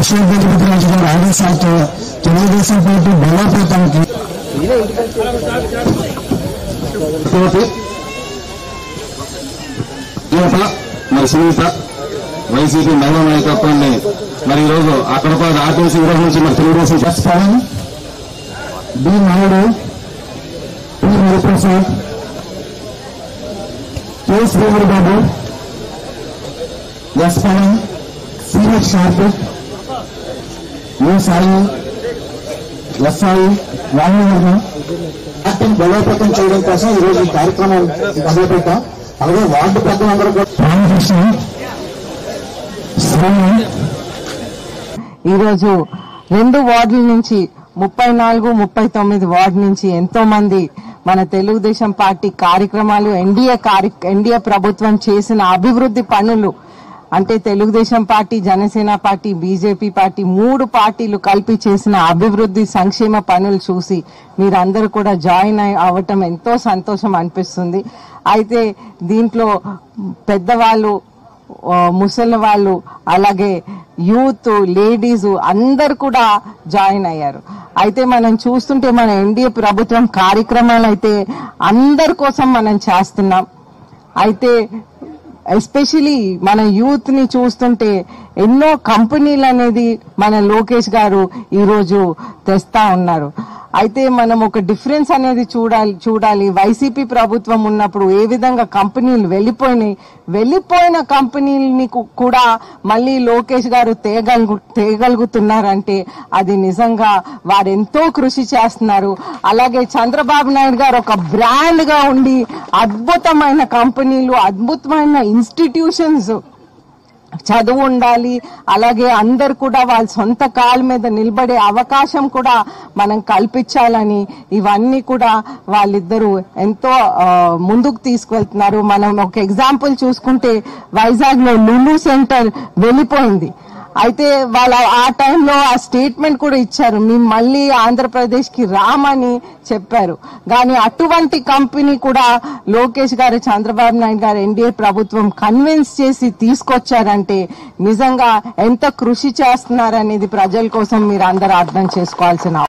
అశోక్ గజపతిరాజు గారి ఆదేశాలతో తెలుగుదేశం పార్టీ బలోపేతానికి మరి సునీత వైసీపీ మహిళా నాయకత్వాన్ని మరి ఈరోజు అక్కడ ఆర్టీసీ ఈరోజు నుంచి మరి తెలుగుదేశం చేస్తామని B Naidu, P Hariprasad, K Srihari Babu, S Pawan, CH Karthik, U Sai, S Sai, Ramavarma పార్టీని బలోపేతం చేయడం కోసం ఈరోజు ఈ కార్యక్రమం మొదలుపెట్టాం. అలాగే వార్డు పెద్దలందరూ కూడా రామకృష్ణ, ఈరోజు 2 వార్డుల నుంచి 34, 39 వార్డు నుంచి ఎంతో మంది మన తెలుగుదేశం పార్టీ కార్యక్రమాలు, ఎన్డీఏ ప్రభుత్వం చేసిన అభివృద్ధి పనులు అంటే Telugu Desam party, Janasena party, BJP party 3 పార్టీలు కలిపి చేసిన అభివృద్ధి సంక్షేమ పనులు చూసి మీరందరూ కూడా జాయిన్ అవ్వటం ఎంతో సంతోషం అనిపిస్తుంది. అయితే దీంట్లో పెద్దవాళ్ళు, ముసలి వాళ్ళు, అలాగే యూత్, లేడీస్ అందరు కూడా జాయిన్ అయ్యారు. అయితే మనం చూస్తుంటే మన ఎన్డీఏ ప్రభుత్వం కార్యక్రమాలు అయితే అందరి కోసం మనం చేస్తున్నాం. అయితే ఎస్పెషలీ మన యూత్ ని చూస్తుంటే ఎన్నో కంపెనీలు అనేది మన లోకేష్ గారు ఈరోజు తెస్తా ఉన్నారు. అయితే మనం ఒక డిఫరెన్స్ అనేది చూడాలి. వైసీపీ ప్రభుత్వం ఉన్నప్పుడు ఏ విధంగా కంపెనీలు వెళ్ళిపోయిన కంపెనీలని కూడా మళ్ళీ లోకేష్ గారు తేగలుగుతున్నారంటే అది నిజంగా వారెంతో కృషి చేస్తున్నారు. అలాగే చంద్రబాబు నాయుడు గారు ఒక బ్రాండ్ గా ఉండి అద్భుతమైన కంపెనీలు, అద్భుతమైన ఇన్స్టిట్యూషన్స్, చదువు ఉండాలి, అలాగే అందరు కూడా వాళ్ళ సొంత కాళ్ళ మీద నిలబడే అవకాశం కూడా మనం కల్పించాలని ఇవన్నీ కూడా వాళ్ళిద్దరూ ఎంతో ముందుకు తీసుకువెళ్తున్నారు. మనం ఒక ఎగ్జాంపుల్ చూసుకుంటే వైజాగ్ లో లులు సెంటర్ వెళ్ళిపోయింది. అయితే వాళ్ళ ఆ టైంలో ఆ స్టేట్మెంట్ కూడా ఇచ్చారు, మేము మళ్ళీ ఆంధ్రప్రదేశ్ కి రామని చెప్పారు. కానీ అటువంటి కంపెనీ కూడా లోకేష్ గారు, చంద్రబాబు నాయుడు గారు, ఎన్డీఏ ప్రభుత్వం కన్విన్స్ చేసి తీసుకొచ్చారంటే నిజంగా ఎంత కృషి చేస్తున్నారనేది ప్రజల కోసం మీరు అందరూ అర్థం చేసుకోవాల్సిన